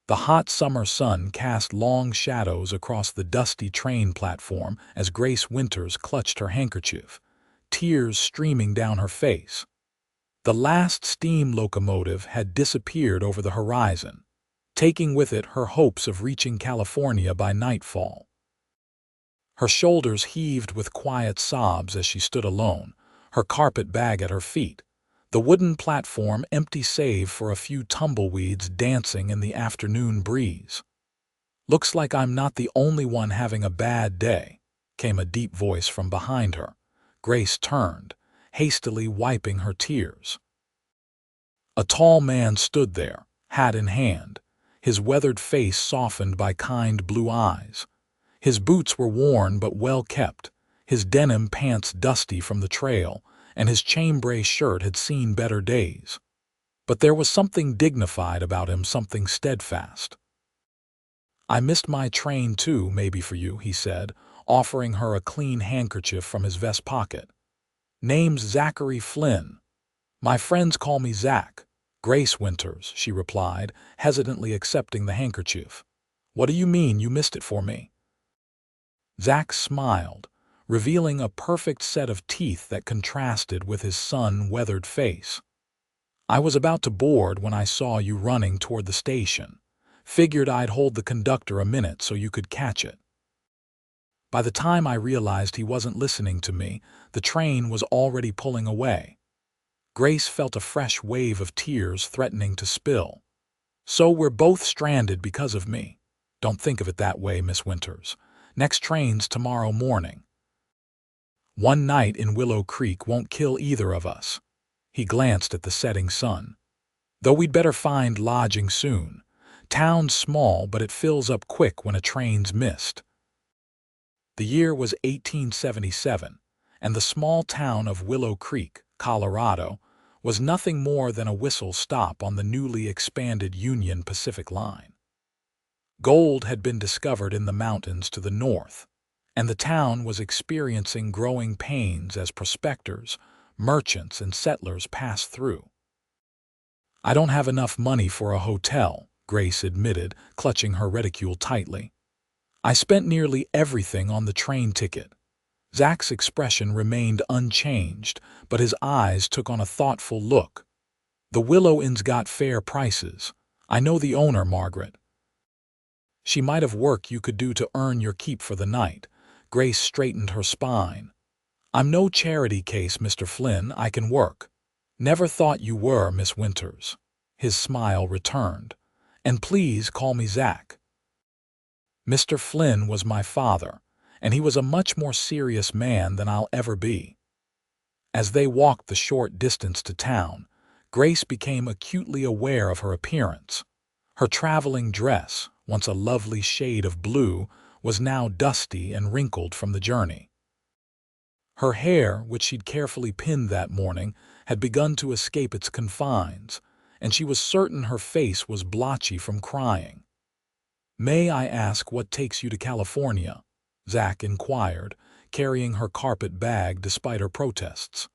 The hot summer sun cast long shadows across the dusty train platform as Grace Winters clutched her handkerchief, tears streaming down her face. The last steam locomotive had disappeared over the horizon, taking with it her hopes of reaching California by nightfall. Her shoulders heaved with quiet sobs as she stood alone, her carpet bag at her feet, the wooden platform empty save for a few tumbleweeds dancing in the afternoon breeze. "Looks like I'm not the only one having a bad day," came a deep voice from behind her. Grace turned, hastily wiping her tears. A tall man stood there, hat in hand, his weathered face softened by kind blue eyes. His boots were worn but well kept, his denim pants dusty from the trail, and his chambray shirt had seen better days. But there was something dignified about him, something steadfast. "I missed my train too, maybe for you," he said, offering her a clean handkerchief from his vest pocket. "Name's Zachary Flynn. My friends call me Zach. Grace Winters," she replied, hesitantly accepting the handkerchief. "What do you mean you missed it for me?" Zach smiled, revealing a perfect set of teeth that contrasted with his sun-weathered face. "I was about to board when I saw you running toward the station. Figured I'd hold the conductor a minute so you could catch it." By the time I realized he wasn't listening to me, the train was already pulling away. Grace felt a fresh wave of tears threatening to spill. "So we're both stranded because of me." "Don't think of it that way, Miss Winters. Next train's tomorrow morning. One night in Willow Creek won't kill either of us." He glanced at the setting sun. "Though we'd better find lodging soon. Town's small, but it fills up quick when a train's missed." The year was 1877, and the small town of Willow Creek, Colorado, was nothing more than a whistle stop on the newly expanded Union Pacific Line. Gold had been discovered in the mountains to the north, and the town was experiencing growing pains as prospectors, merchants, and settlers passed through. "I don't have enough money for a hotel," Grace admitted, clutching her reticule tightly. "I spent nearly everything on the train ticket." Zach's expression remained unchanged, but his eyes took on a thoughtful look. "The Willow Inn's got fair prices. I know the owner, Margaret. She might have work you could do to earn your keep for the night." Grace straightened her spine. "I'm no charity case, Mr. Flynn. I can work." "Never thought you were, Miss Winters." His smile returned. "And please call me Zach." Mr. Flynn was my father, and he was a much more serious man than I'll ever be. As they walked the short distance to town, Grace became acutely aware of her appearance. Her traveling dress, once a lovely shade of blue, was now dusty and wrinkled from the journey. Her hair, which she'd carefully pinned that morning, had begun to escape its confines, and she was certain her face was blotchy from crying. "May I ask what takes you to California?" Zach inquired, carrying her carpet bag despite her protests.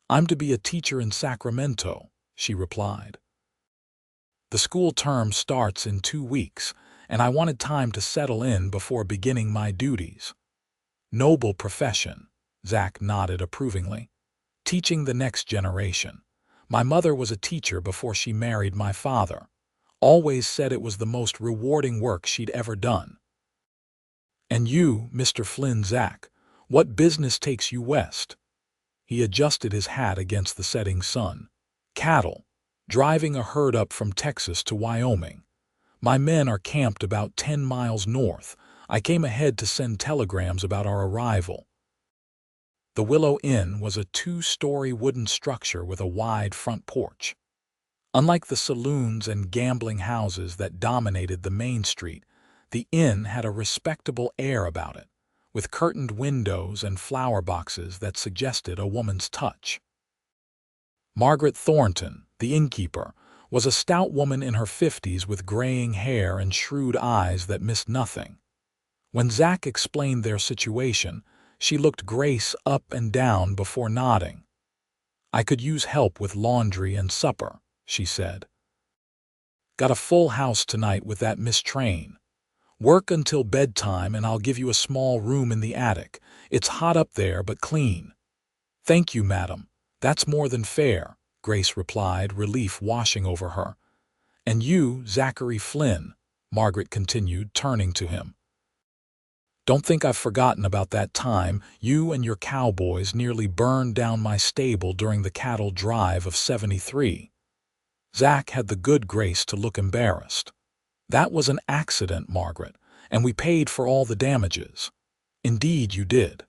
"I'm to be a teacher in Sacramento," she replied. "The school term starts in 2 weeks, and I wanted time to settle in before beginning my duties." "Noble profession," Zach nodded approvingly. "Teaching the next generation. My mother was a teacher before she married my father. Always said it was the most rewarding work she'd ever done." "And you, Mr. Flynn, Zach, what business takes you west?" He adjusted his hat against the setting sun. "Cattle. Driving a herd up from Texas to Wyoming. My men are camped about 10 miles north. I came ahead to send telegrams about our arrival." The Willow Inn was a 2-story wooden structure with a wide front porch. Unlike the saloons and gambling houses that dominated the main street, the inn had a respectable air about it, with curtained windows and flower boxes that suggested a woman's touch. Margaret Thornton, the innkeeper, was a stout woman in her 50s with graying hair and shrewd eyes that missed nothing. When Zach explained their situation, she looked Grace up and down before nodding. "I could use help with laundry and supper," she said. Got a full house tonight with that Miss Train. Work until bedtime and I'll give you a small room in the attic. It's hot up there but clean." "Thank you, madam. That's more than fair," Grace replied, relief washing over her. "And you, Zachary Flynn," Margaret continued, turning to him. "Don't think I've forgotten about that time you and your cowboys nearly burned down my stable during the cattle drive of '73. Zach had the good grace to look embarrassed. "That was an accident, Margaret, and we paid for all the damages." "Indeed you did.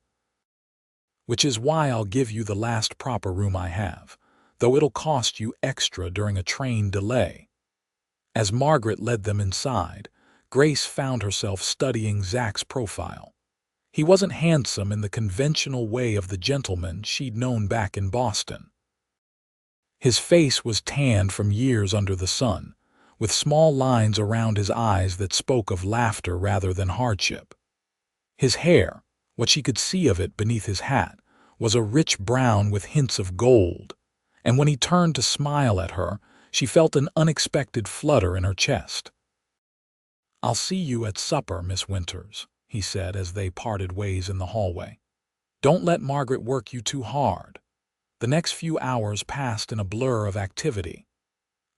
Which is why I'll give you the last proper room I have, though it'll cost you extra during a train delay." As Margaret led them inside, Grace found herself studying Zach's profile. He wasn't handsome in the conventional way of the gentleman she'd known back in Boston. His face was tanned from years under the sun, with small lines around his eyes that spoke of laughter rather than hardship. His hair, what she could see of it beneath his hat, was a rich brown with hints of gold, and when he turned to smile at her, she felt an unexpected flutter in her chest. "I'll see you at supper, Miss Winters," he said as they parted ways in the hallway. "Don't let Margaret work you too hard." The next few hours passed in a blur of activity.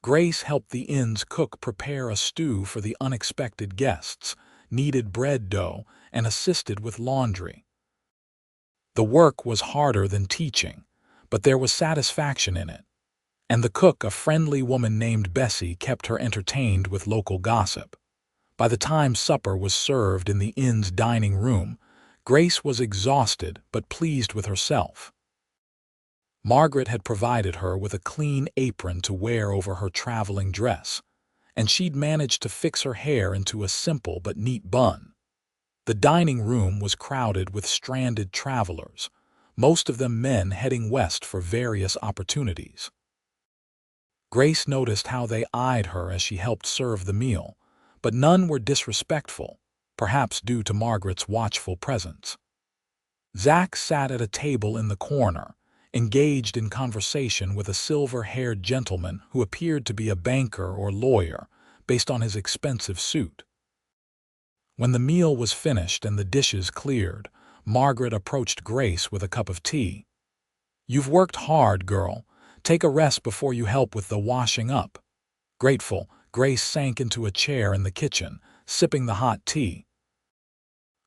Grace helped the inn's cook prepare a stew for the unexpected guests, kneaded bread dough, and assisted with laundry. The work was harder than teaching, but there was satisfaction in it, and the cook, a friendly woman named Bessie, kept her entertained with local gossip. By the time supper was served in the inn's dining room, Grace was exhausted but pleased with herself. Margaret had provided her with a clean apron to wear over her traveling dress, and she'd managed to fix her hair into a simple but neat bun. The dining room was crowded with stranded travelers, most of them men heading west for various opportunities. Grace noticed how they eyed her as she helped serve the meal, but none were disrespectful, perhaps due to Margaret's watchful presence. Zach sat at a table in the corner, engaged in conversation with a silver-haired gentleman who appeared to be a banker or lawyer, based on his expensive suit. When the meal was finished and the dishes cleared, Margaret approached Grace with a cup of tea. "You've worked hard, girl. Take a rest before you help with the washing up." Grateful, Grace sank into a chair in the kitchen, sipping the hot tea.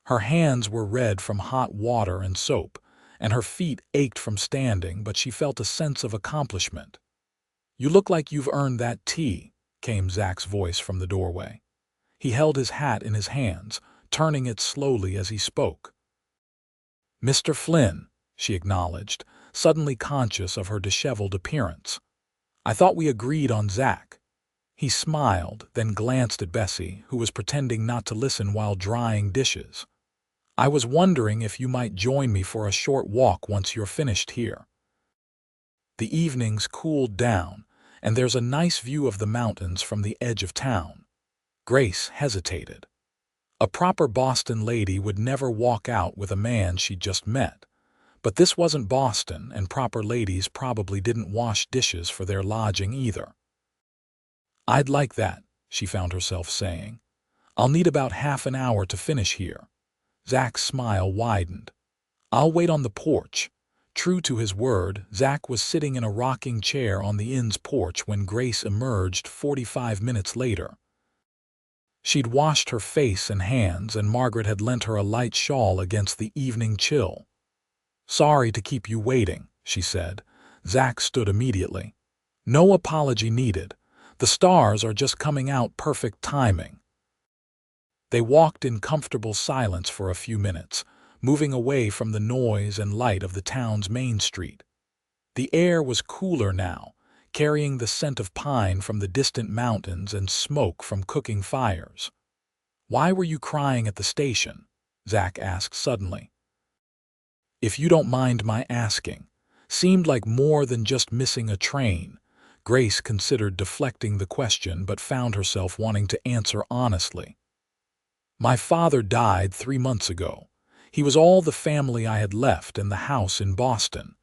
Her hands were red from hot water and soap, and her feet ached from standing, but she felt a sense of accomplishment. "You look like you've earned that tea," came Zach's voice from the doorway. He held his hat in his hands, turning it slowly as he spoke. "Mr. Flynn," she acknowledged, suddenly conscious of her disheveled appearance. "I thought we agreed on Zach." He smiled, then glanced at Bessie, who was pretending not to listen while drying dishes. "I was wondering if you might join me for a short walk once you're finished here. The evening's cooled down, and there's a nice view of the mountains from the edge of town." Grace hesitated. A proper Boston lady would never walk out with a man she'd just met. But this wasn't Boston, and proper ladies probably didn't wash dishes for their lodging either. "I'd like that," she found herself saying. "I'll need about half an hour to finish here." Zach's smile widened. "I'll wait on the porch." True to his word, Zach was sitting in a rocking chair on the inn's porch when Grace emerged 45 minutes later. She'd washed her face and hands, and Margaret had lent her a light shawl against the evening chill. "Sorry to keep you waiting," she said. Zach stood immediately. "No apology needed. The stars are just coming out, perfect timing." They walked in comfortable silence for a few minutes, moving away from the noise and light of the town's main street. The air was cooler now, carrying the scent of pine from the distant mountains and smoke from cooking fires. "Why were you crying at the station?" Zach asked suddenly. "If you don't mind my asking." Seemed like more than just missing a train. Grace considered deflecting the question but found herself wanting to answer honestly. "My father died 3 months ago. He was all the family I had left and the house in Boston.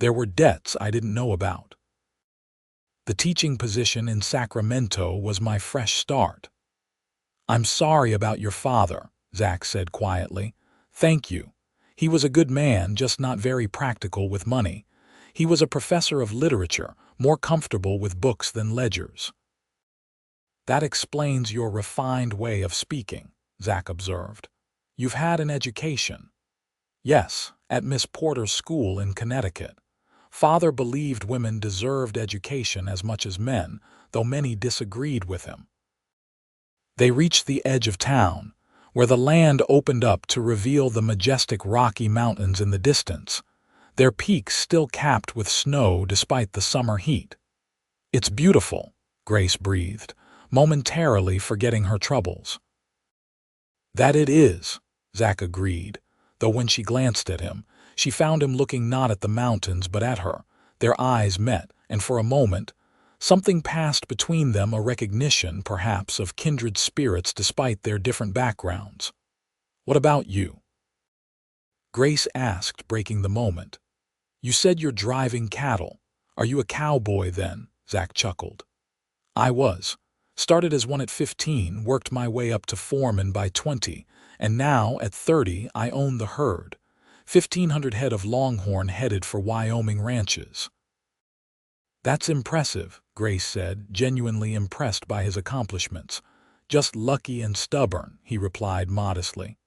There were debts I didn't know about." The teaching position in Sacramento was my fresh start. I'm sorry about your father, Zach said quietly. Thank you. He was a good man, just not very practical with money. He was a professor of literature, more comfortable with books than ledgers. That explains your refined way of speaking, Zach observed. You've had an education. Yes, at Miss Porter's school in Connecticut. Father believed women deserved education as much as men, though many disagreed with him. They reached the edge of town, where the land opened up to reveal the majestic Rocky Mountains in the distance, their peaks still capped with snow despite the summer heat. It's beautiful, Grace breathed, momentarily forgetting her troubles. That it is, Zach agreed, though when she glanced at him, she found him looking not at the mountains but at her. Their eyes met, and for a moment, something passed between them, a recognition, perhaps, of kindred spirits despite their different backgrounds. What about you? Grace asked, breaking the moment. You said you're driving cattle. Are you a cowboy then? Zach chuckled. I was. Started as one at 15, worked my way up to foreman by 20, and now, at 30, I own the herd. 1,500 head of longhorn headed for Wyoming ranches. That's impressive, Grace said, genuinely impressed by his accomplishments. Just lucky and stubborn, he replied modestly.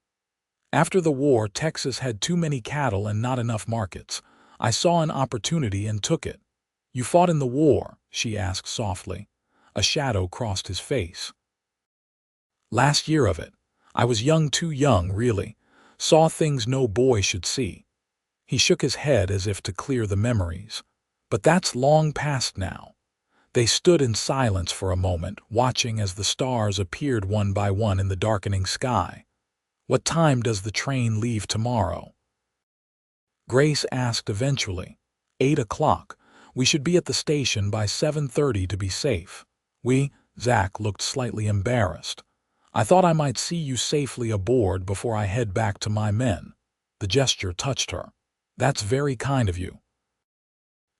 After the war, Texas had too many cattle and not enough markets. I saw an opportunity and took it. You fought in the war? She asked softly. A shadow crossed his face. Last year of it. I was young, too young, really. Saw things no boy should see. He shook his head as if to clear the memories. But that's long past now. They stood in silence for a moment, watching as the stars appeared one by one in the darkening sky. What time does the train leave tomorrow? Grace asked eventually. 8 o'clock. We should be at the station by 7:30 to be safe. Zach looked slightly embarrassed. I thought I might see you safely aboard before I head back to my men. The gesture touched her. That's very kind of you.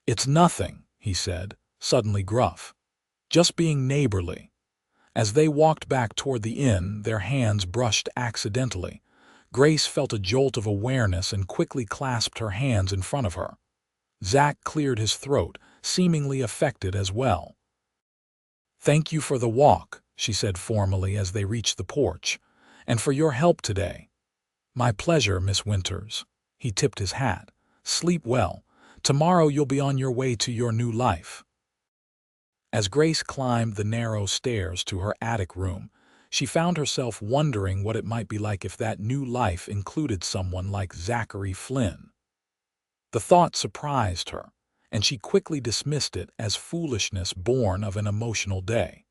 It's nothing, he said, suddenly gruff. Just being neighborly. As they walked back toward the inn, their hands brushed accidentally. Grace felt a jolt of awareness and quickly clasped her hands in front of her. Zach cleared his throat, seemingly affected as well. Thank you for the walk, she said formally as they reached the porch, and for your help today. My pleasure, Miss Winters. He tipped his hat. Sleep well. Tomorrow you'll be on your way to your new life. As Grace climbed the narrow stairs to her attic room, she found herself wondering what it might be like if that new life included someone like Zachary Flynn. The thought surprised her, and she quickly dismissed it as foolishness born of an emotional day.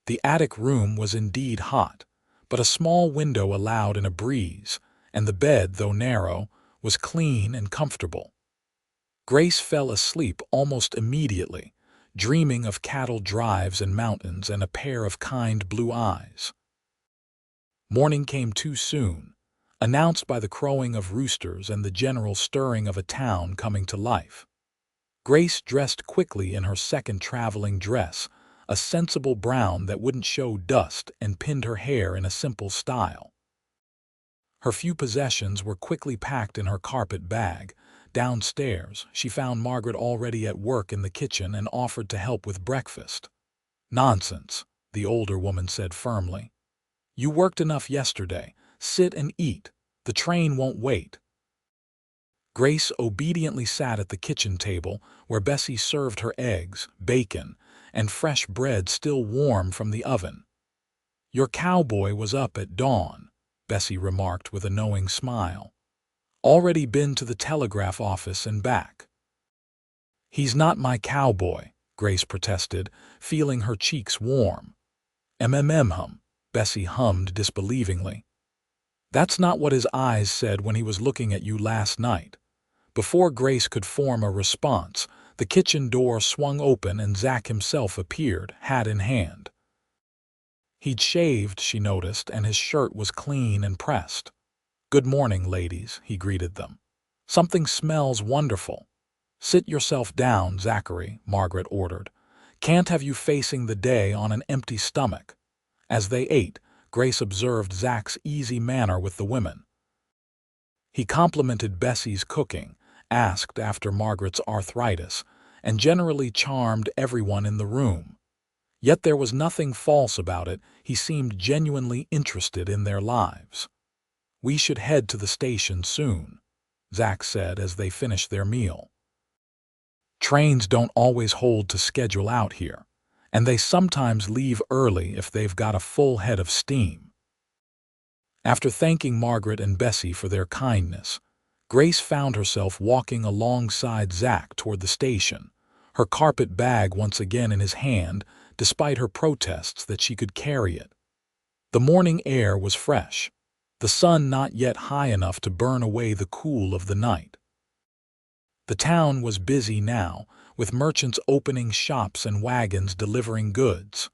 The attic room was indeed hot, but a small window allowed in a breeze, and the bed, though narrow, was clean and comfortable. Grace fell asleep almost immediately, dreaming of cattle drives and mountains and a pair of kind blue eyes. Morning came too soon, announced by the crowing of roosters and the general stirring of a town coming to life. Grace dressed quickly in her second traveling dress, a sensible brown that wouldn't show dust, and pinned her hair in a simple style. Her few possessions were quickly packed in her carpet bag. Downstairs, she found Margaret already at work in the kitchen and offered to help with breakfast. Nonsense, the older woman said firmly. You worked enough yesterday. Sit and eat. The train won't wait. Grace obediently sat at the kitchen table where Bessie served her eggs, bacon, and fresh bread still warm from the oven. Your cowboy was up at dawn, Bessie remarked with a knowing smile. Already been to the telegraph office and back. He's not my cowboy, Grace protested, feeling her cheeks warm. Hum, Bessie hummed disbelievingly. That's not what his eyes said when he was looking at you last night. Before Grace could form a response, the kitchen door swung open and Zach himself appeared, hat in hand. He'd shaved, she noticed, and his shirt was clean and pressed. Good morning, ladies, he greeted them. Something smells wonderful. "Sit yourself down, Zachary," Margaret ordered. "Can't have you facing the day on an empty stomach." As they ate, Grace observed Zach's easy manner with the women. He complimented Bessie's cooking, asked after Margaret's arthritis, and generally charmed everyone in the room. Yet there was nothing false about it. He seemed genuinely interested in their lives. "We should head to the station soon," Zach said as they finished their meal. "Trains don't always hold to schedule out here, and they sometimes leave early if they've got a full head of steam." After thanking Margaret and Bessie for their kindness, Grace found herself walking alongside Zach toward the station, her carpet bag once again in his hand, despite her protests that she could carry it. The morning air was fresh, the sun not yet high enough to burn away the cool of the night. The town was busy now, with merchants opening shops and wagons delivering goods.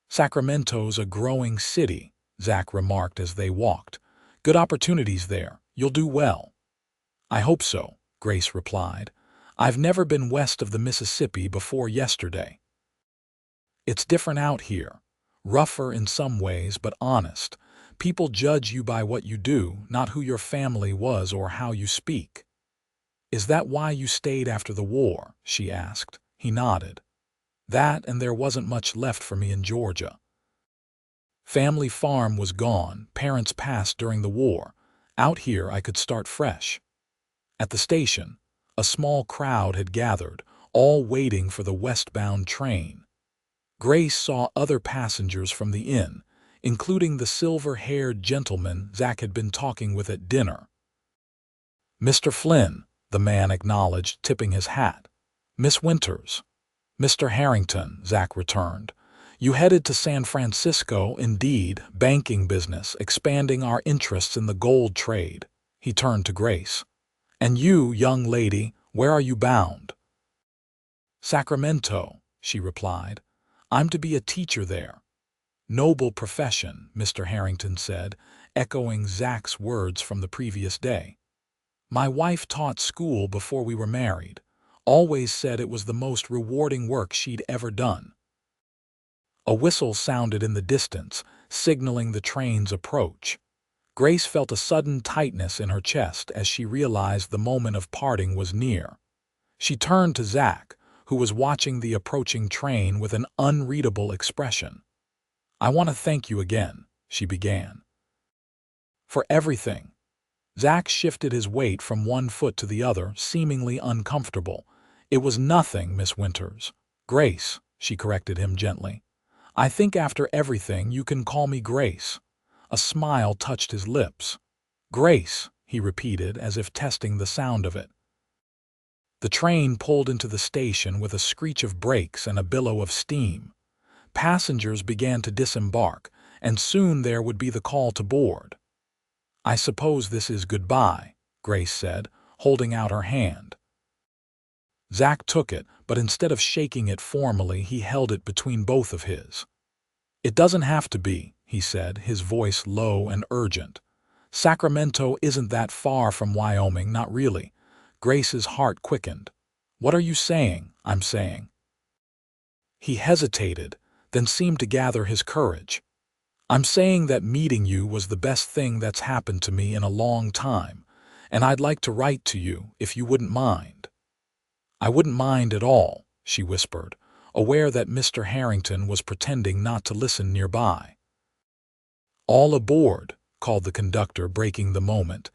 "Sacramento's a growing city," Zach remarked as they walked. "Good opportunities there. You'll do well." "I hope so," Grace replied. "I've never been west of the Mississippi before yesterday. It's different out here, rougher in some ways but honest. People judge you by what you do, not who your family was or how you speak." "Is that why you stayed after the war?" she asked. He nodded. "That, and there wasn't much left for me in Georgia. Family farm was gone, parents passed during the war. Out here I could start fresh." At the station, a small crowd had gathered, all waiting for the westbound train. Grace saw other passengers from the inn, including the silver-haired gentleman Zach had been talking with at dinner. "Mr. Flynn," the man acknowledged, tipping his hat. "Miss Winters." "Mr. Harrington," Zach returned. "You headed to San Francisco, indeed, banking business, expanding our interests in the gold trade." He turned to Grace. "And you, young lady, where are you bound?" "Sacramento," she replied. "I'm to be a teacher there." "Noble profession," Mr. Harrington said, echoing Zach's words from the previous day. "My wife taught school before we were married. Always said it was the most rewarding work she'd ever done." A whistle sounded in the distance, signaling the train's approach. Grace felt a sudden tightness in her chest as she realized the moment of parting was near. She turned to Zach, who was watching the approaching train with an unreadable expression. "I want to thank you again," she began. "For everything." Zach shifted his weight from one foot to the other, seemingly uncomfortable. "It was nothing, Miss Winters." "Grace," she corrected him gently. "I think after everything you can call me Grace." A smile touched his lips. "Grace," he repeated as if testing the sound of it. The train pulled into the station with a screech of brakes and a billow of steam. Passengers began to disembark, and soon there would be the call to board. "I suppose this is goodbye," Grace said, holding out her hand. Zach took it, but instead of shaking it formally, he held it between both of his. "It doesn't have to be," he said, his voice low and urgent. "Sacramento isn't that far from Wyoming, not really." Grace's heart quickened. "What are you saying?" "I'm saying." He hesitated, then seemed to gather his courage. "I'm saying that meeting you was the best thing that's happened to me in a long time, and I'd like to write to you, if you wouldn't mind." "I wouldn't mind at all," she whispered, aware that Mr. Harrington was pretending not to listen nearby. "All aboard," called the conductor, breaking the moment.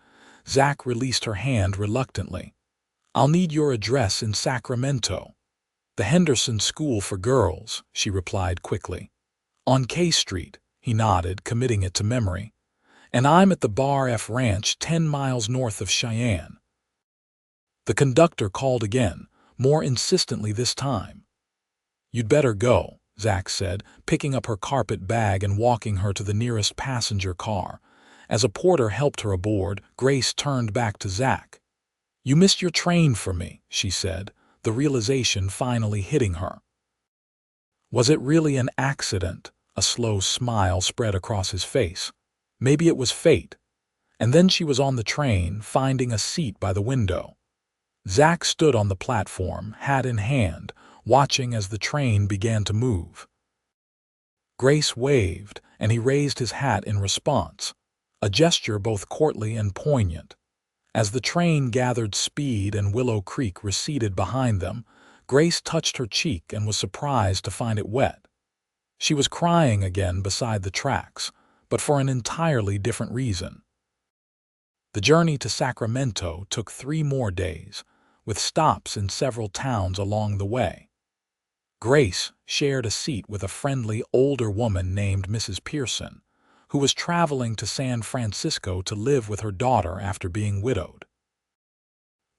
Zach released her hand reluctantly. "I'll need your address in Sacramento." "The Henderson School for Girls," she replied quickly. "On K Street," he nodded, committing it to memory. "And I'm at the Bar F Ranch 10 miles north of Cheyenne." The conductor called again, more insistently this time. "You'd better go," Zach said, picking up her carpet bag and walking her to the nearest passenger car. As a porter helped her aboard, Grace turned back to Zach. "You missed your train for me," she said, the realization finally hitting her. Was it really an accident? A slow smile spread across his face. Maybe it was fate. And then she was on the train, finding a seat by the window. Zach stood on the platform, hat in hand, watching as the train began to move. Grace waved, and he raised his hat in response, a gesture both courtly and poignant. As the train gathered speed and Willow Creek receded behind them, Grace touched her cheek and was surprised to find it wet. She was crying again beside the tracks, but for an entirely different reason. The journey to Sacramento took 3 more days, with stops in several towns along the way. Grace shared a seat with a friendly older woman named Mrs. Pearson, who was traveling to San Francisco to live with her daughter after being widowed.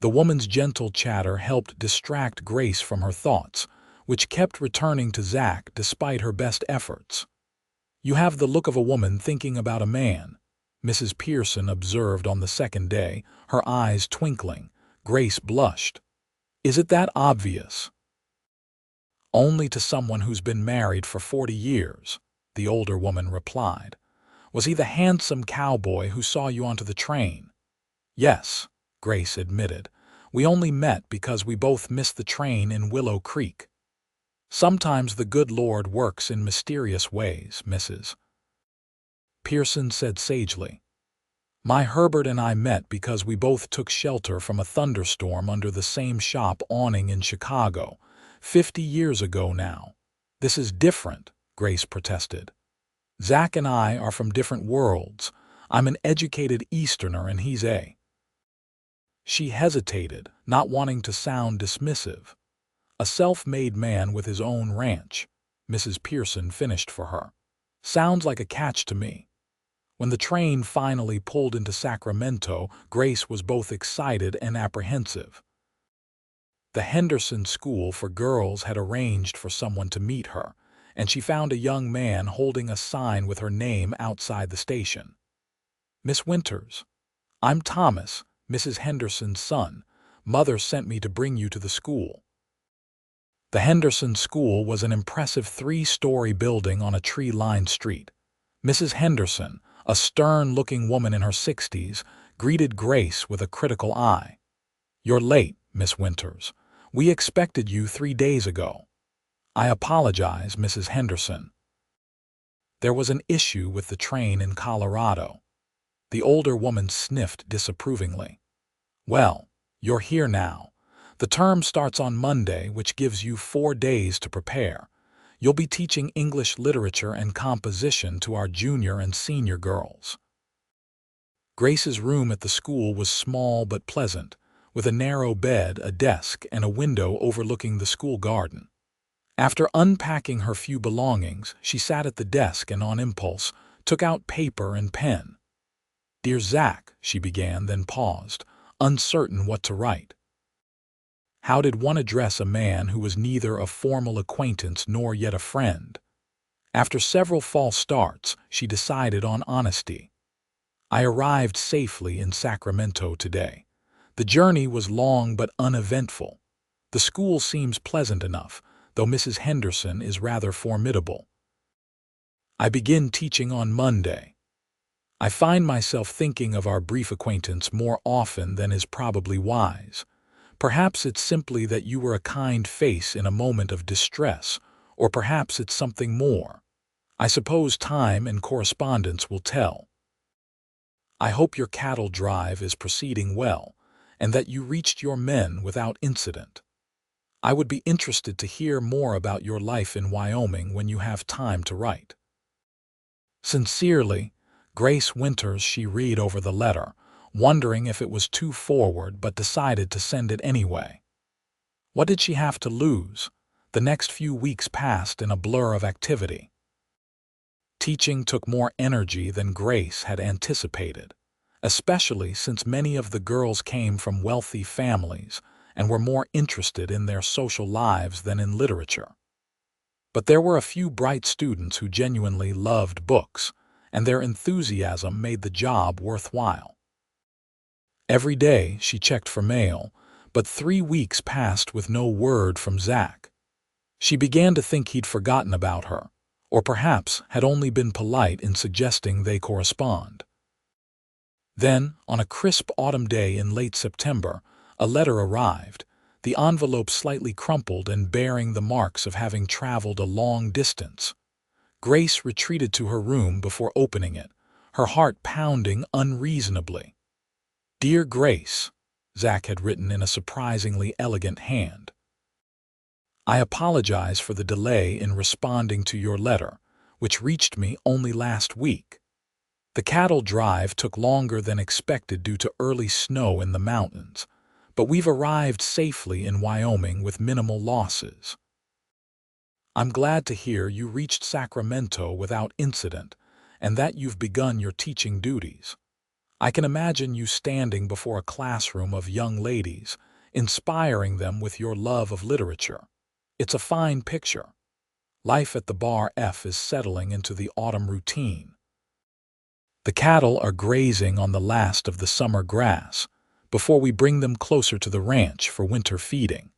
The woman's gentle chatter helped distract Grace from her thoughts, which kept returning to Zach despite her best efforts. "You have the look of a woman thinking about a man," Mrs. Pearson observed on the second day, her eyes twinkling. Grace blushed. "Is it that obvious?" "Only to someone who's been married for 40 years, the older woman replied. "Was he the handsome cowboy who saw you onto the train?" "Yes," Grace admitted. "We only met because we both missed the train in Willow Creek." "Sometimes the good Lord works in mysterious ways, Mrs. Pearson said sagely. "My Herbert and I met because we both took shelter from a thunderstorm under the same shop awning in Chicago, 50 years ago now." "This is different," Grace protested. "Zach and I are from different worlds. I'm an educated Easterner and he's a—" She hesitated, not wanting to sound dismissive. "A self-made man with his own ranch," Mrs. Pearson finished for her. "Sounds like a catch to me." When the train finally pulled into Sacramento, Grace was both excited and apprehensive. The Henderson School for Girls had arranged for someone to meet her, and she found a young man holding a sign with her name outside the station. "Miss Winters, I'm Thomas, Mrs. Henderson's son. Mother sent me to bring you to the school." The Henderson School was an impressive 3-story building on a tree-lined street. Mrs. Henderson, a stern-looking woman in her 60s, greeted Grace with a critical eye. "You're late, Miss Winters. We expected you 3 days ago." "I apologize, Mrs. Henderson. There was an issue with the train in Colorado." The older woman sniffed disapprovingly. "Well, you're here now. The term starts on Monday, which gives you 4 days to prepare. You'll be teaching English literature and composition to our junior and senior girls." Grace's room at the school was small but pleasant, with a narrow bed, a desk, and a window overlooking the school garden. After unpacking her few belongings, she sat at the desk and, on impulse, took out paper and pen. "Dear Zach," she began, then paused, uncertain what to write. How did one address a man who was neither a formal acquaintance nor yet a friend? After several false starts, she decided on honesty. "I arrived safely in Sacramento today. The journey was long but uneventful. The school seems pleasant enough, though Mrs. Henderson is rather formidable. I begin teaching on Monday. I find myself thinking of our brief acquaintance more often than is probably wise. Perhaps it's simply that you were a kind face in a moment of distress, or perhaps it's something more. I suppose time and correspondence will tell. I hope your cattle drive is proceeding well, and that you reached your men without incident. I would be interested to hear more about your life in Wyoming when you have time to write. Sincerely, Grace Winters." She read over the letter, wondering if it was too forward, but decided to send it anyway. What did she have to lose? The next few weeks passed in a blur of activity. Teaching took more energy than Grace had anticipated, especially since many of the girls came from wealthy families and were more interested in their social lives than in literature. But there were a few bright students who genuinely loved books, and their enthusiasm made the job worthwhile. Every day she checked for mail, but 3 weeks passed with no word from Zach. She began to think he'd forgotten about her, or perhaps had only been polite in suggesting they correspond. Then, on a crisp autumn day in late September, A letter arrived, the envelope slightly crumpled and bearing the marks of having traveled a long distance. Grace retreated to her room before opening it, her heart pounding unreasonably. "Dear Grace," Zach had written in a surprisingly elegant hand. "I apologize for the delay in responding to your letter, which reached me only last week. The cattle drive took longer than expected due to early snow in the mountains, but we've arrived safely in Wyoming with minimal losses. I'm glad to hear you reached Sacramento without incident and that you've begun your teaching duties. I can imagine you standing before a classroom of young ladies, inspiring them with your love of literature. It's a fine picture. Life at the Bar F is settling into the autumn routine. The cattle are grazing on the last of the summer grass before we bring them closer to the ranch for winter feeding.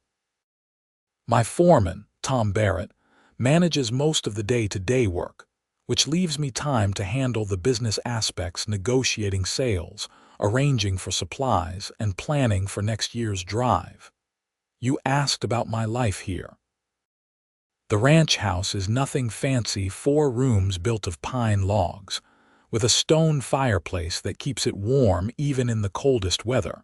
My foreman, Tom Barrett, manages most of the day-to-day work, which leaves me time to handle the business aspects, negotiating sales, arranging for supplies, and planning for next year's drive. You asked about my life here. The ranch house is nothing fancy, 4 rooms built of pine logs, with a stone fireplace that keeps it warm even in the coldest weather.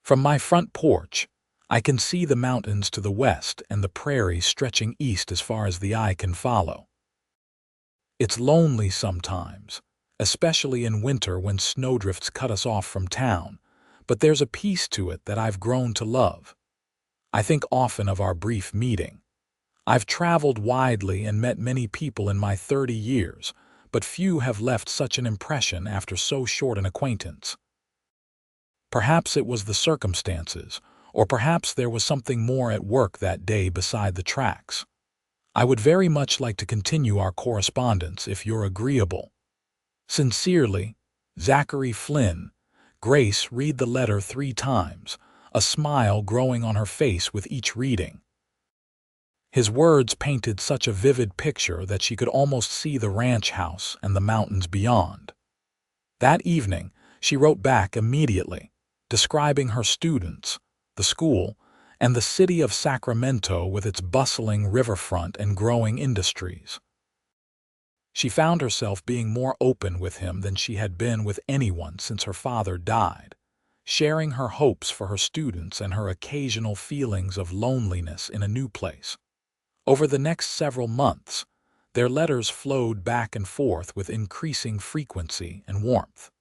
From my front porch, I can see the mountains to the west and the prairies stretching east as far as the eye can follow. It's lonely sometimes, especially in winter when snowdrifts cut us off from town, but there's a peace to it that I've grown to love. I think often of our brief meeting. I've traveled widely and met many people in my 30 years, but few have left such an impression after so short an acquaintance. Perhaps it was the circumstances, or perhaps there was something more at work that day beside the tracks. I would very much like to continue our correspondence if you're agreeable. Sincerely, Zachary Flynn. Grace read the letter 3 times, a smile growing on her face with each reading. His words painted such a vivid picture that she could almost see the ranch house and the mountains beyond. That evening, she wrote back immediately, describing her students, the school, and the city of Sacramento with its bustling riverfront and growing industries. She found herself being more open with him than she had been with anyone since her father died, sharing her hopes for her students and her occasional feelings of loneliness in a new place. Over the next several months, their letters flowed back and forth with increasing frequency and warmth.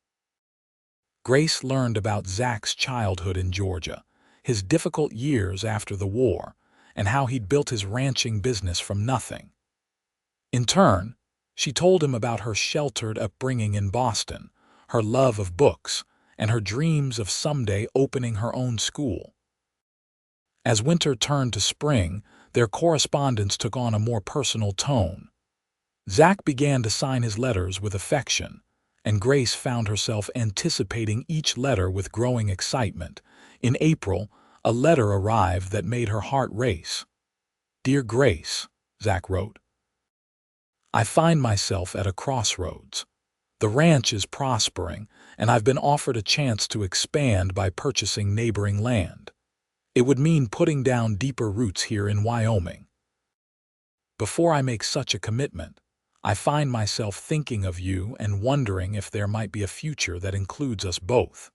Grace learned about Zach's childhood in Georgia, his difficult years after the war, and how he'd built his ranching business from nothing. In turn, she told him about her sheltered upbringing in Boston, her love of books, and her dreams of someday opening her own school. As winter turned to spring, their correspondence took on a more personal tone. Zach began to sign his letters with affection, and Grace found herself anticipating each letter with growing excitement. In April, a letter arrived that made her heart race. "Dear Grace," Zach wrote, "I find myself at a crossroads. The ranch is prospering, and I've been offered a chance to expand by purchasing neighboring land. It would mean putting down deeper roots here in Wyoming. Before I make such a commitment, I find myself thinking of you and wondering if there might be a future that includes us both.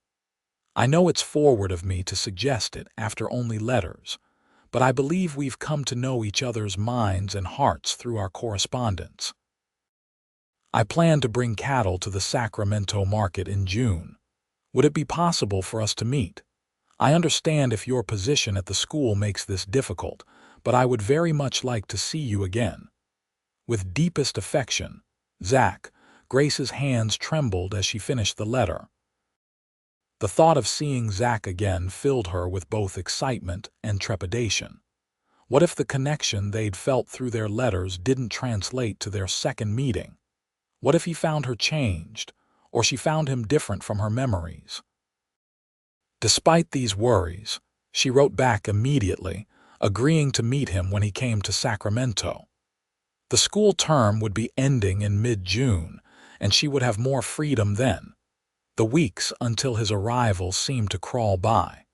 I know it's forward of me to suggest it after only letters, but I believe we've come to know each other's minds and hearts through our correspondence. I plan to bring cattle to the Sacramento market in June. Would it be possible for us to meet? I understand if your position at the school makes this difficult, but I would very much like to see you again. With deepest affection, Zach." Grace's hands trembled as she finished the letter. The thought of seeing Zach again filled her with both excitement and trepidation. What if the connection they'd felt through their letters didn't translate to their second meeting? What if he found her changed, or she found him different from her memories? Despite these worries, she wrote back immediately, agreeing to meet him when he came to Sacramento. The school term would be ending in mid-June, and she would have more freedom then. The weeks until his arrival seemed to crawl by.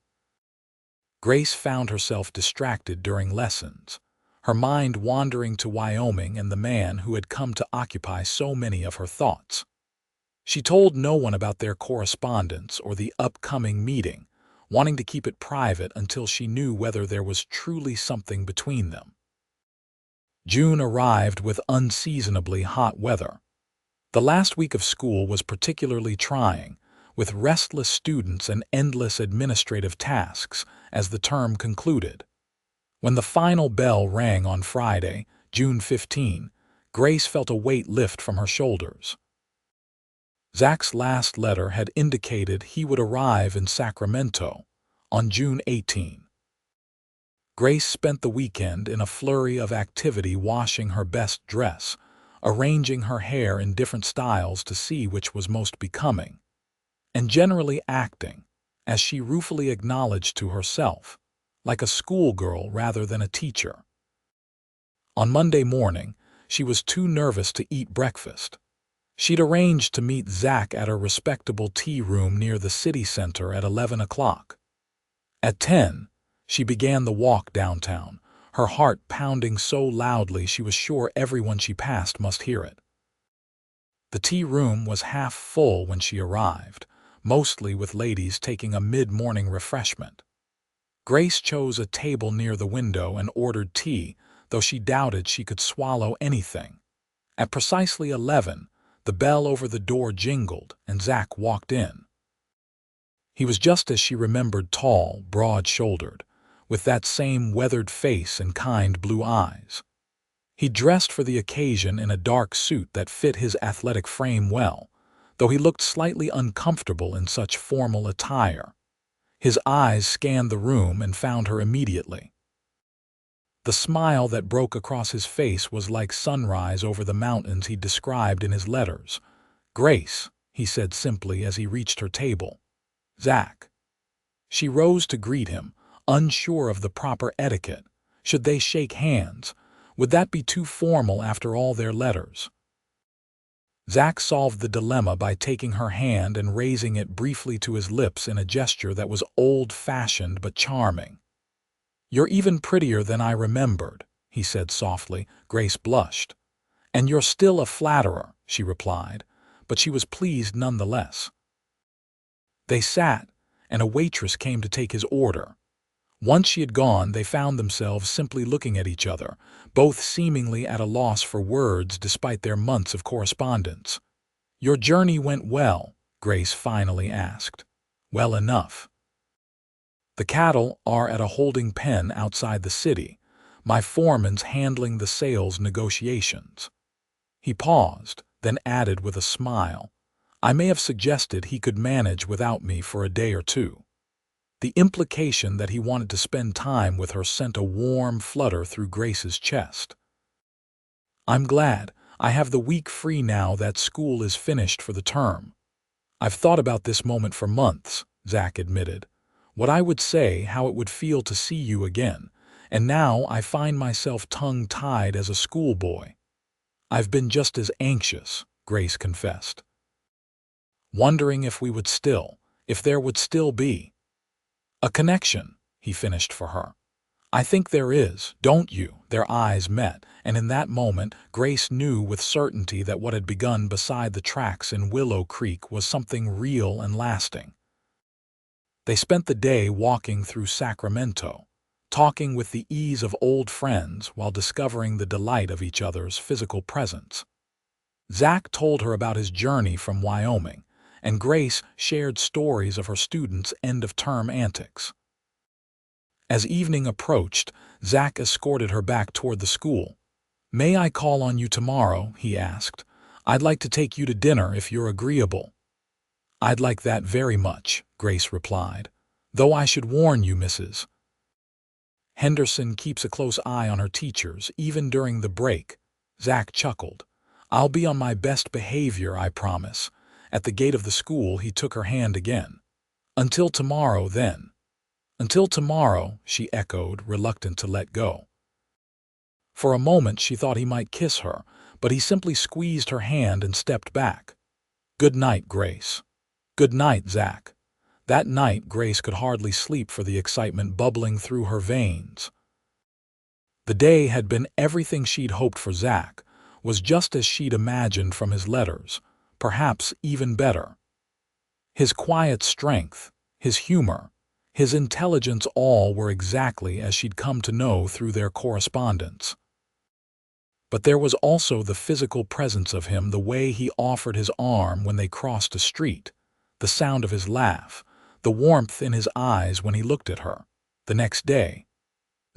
Grace found herself distracted during lessons, her mind wandering to Wyoming and the man who had come to occupy so many of her thoughts. She told no one about their correspondence or the upcoming meeting, wanting to keep it private until she knew whether there was truly something between them. June arrived with unseasonably hot weather. The last week of school was particularly trying, with restless students and endless administrative tasks as the term concluded. When the final bell rang on Friday, June 15, Grace felt a weight lift from her shoulders. Zach's last letter had indicated he would arrive in Sacramento on June 18. Grace spent the weekend in a flurry of activity, washing her best dress, arranging her hair in different styles to see which was most becoming, and generally acting, as she ruefully acknowledged to herself, like a schoolgirl rather than a teacher. On Monday morning, she was too nervous to eat breakfast. She'd arranged to meet Zach at a respectable tea room near the city center at 11 o'clock. At 10, she began the walk downtown, her heart pounding so loudly she was sure everyone she passed must hear it. The tea room was half full when she arrived, mostly with ladies taking a mid-morning refreshment. Grace chose a table near the window and ordered tea, though she doubted she could swallow anything. At precisely 11, the bell over the door jingled, and Zach walked in. He was just as she remembered, tall, broad-shouldered, with that same weathered face and kind blue eyes. He dressed for the occasion in a dark suit that fit his athletic frame well, though he looked slightly uncomfortable in such formal attire. His eyes scanned the room and found her immediately. The smile that broke across his face was like sunrise over the mountains he described in his letters. "Grace," he said simply as he reached her table. "Zach." She rose to greet him, unsure of the proper etiquette. Should they shake hands? Would that be too formal after all their letters? Zach solved the dilemma by taking her hand and raising it briefly to his lips in a gesture that was old-fashioned but charming. "You're even prettier than I remembered," he said softly. Grace blushed. "And you're still a flatterer," she replied, but she was pleased nonetheless. They sat, and a waitress came to take his order. Once she had gone, they found themselves simply looking at each other, both seemingly at a loss for words despite their months of correspondence. "Your journey went well?" Grace finally asked. "Well enough. The cattle are at a holding pen outside the city. My foreman's handling the sales negotiations." He paused, then added with a smile, "I may have suggested he could manage without me for a day or two." The implication that he wanted to spend time with her sent a warm flutter through Grace's chest. "I'm glad. I have the week free now that school is finished for the term." "I've thought about this moment for months," Zach admitted. "What I would say, how it would feel to see you again, and now I find myself tongue-tied as a schoolboy." "I've been just as anxious," Grace confessed. "Wondering if there would still be a connection," he finished for her. "I think there is, don't you?" Their eyes met, and in that moment, Grace knew with certainty that what had begun beside the tracks in Willow Creek was something real and lasting. They spent the day walking through Sacramento, talking with the ease of old friends while discovering the delight of each other's physical presence. Zach told her about his journey from Wyoming, and Grace shared stories of her students' end-of-term antics. As evening approached, Zach escorted her back toward the school. "May I call on you tomorrow?" he asked. "I'd like to take you to dinner if you're agreeable." "I'd like that very much," Grace replied. "Though I should warn you, Mrs. Henderson keeps a close eye on her teachers, even during the break." Zach chuckled. "I'll be on my best behavior, I promise." At the gate of the school, he took her hand again. "Until tomorrow, then." "Until tomorrow," she echoed, reluctant to let go. For a moment she thought he might kiss her, but he simply squeezed her hand and stepped back. "Good night, Grace." "Good night, Zach." That night, Grace could hardly sleep for the excitement bubbling through her veins. The day had been everything she'd hoped for. Zach was just as she'd imagined from his letters, perhaps even better. His quiet strength, his humor, his intelligence, all were exactly as she'd come to know through their correspondence. But there was also the physical presence of him, the way he offered his arm when they crossed a street, the sound of his laugh, the warmth in his eyes when he looked at her. The next day,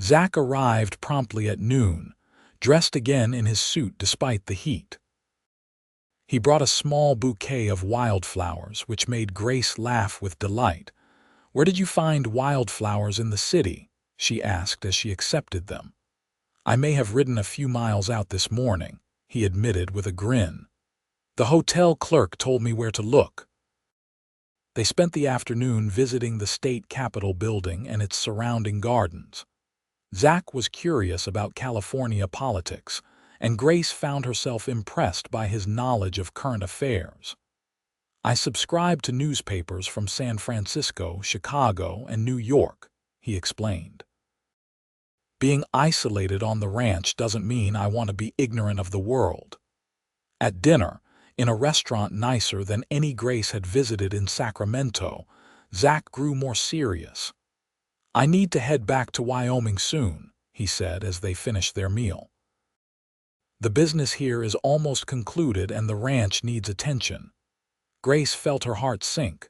Zach arrived promptly at noon, dressed again in his suit despite the heat. He brought a small bouquet of wildflowers, which made Grace laugh with delight. "Where did you find wildflowers in the city?" she asked as she accepted them. "I may have ridden a few miles out this morning," he admitted with a grin. "The hotel clerk told me where to look." They spent the afternoon visiting the state capitol building and its surrounding gardens. Zach was curious about California politics, and Grace found herself impressed by his knowledge of current affairs. "I subscribe to newspapers from San Francisco, Chicago, and New York," he explained. "Being isolated on the ranch doesn't mean I want to be ignorant of the world." At dinner, in a restaurant nicer than any Grace had visited in Sacramento, Zach grew more serious. "I need to head back to Wyoming soon," he said as they finished their meal. "The business here is almost concluded and the ranch needs attention." Grace felt her heart sink.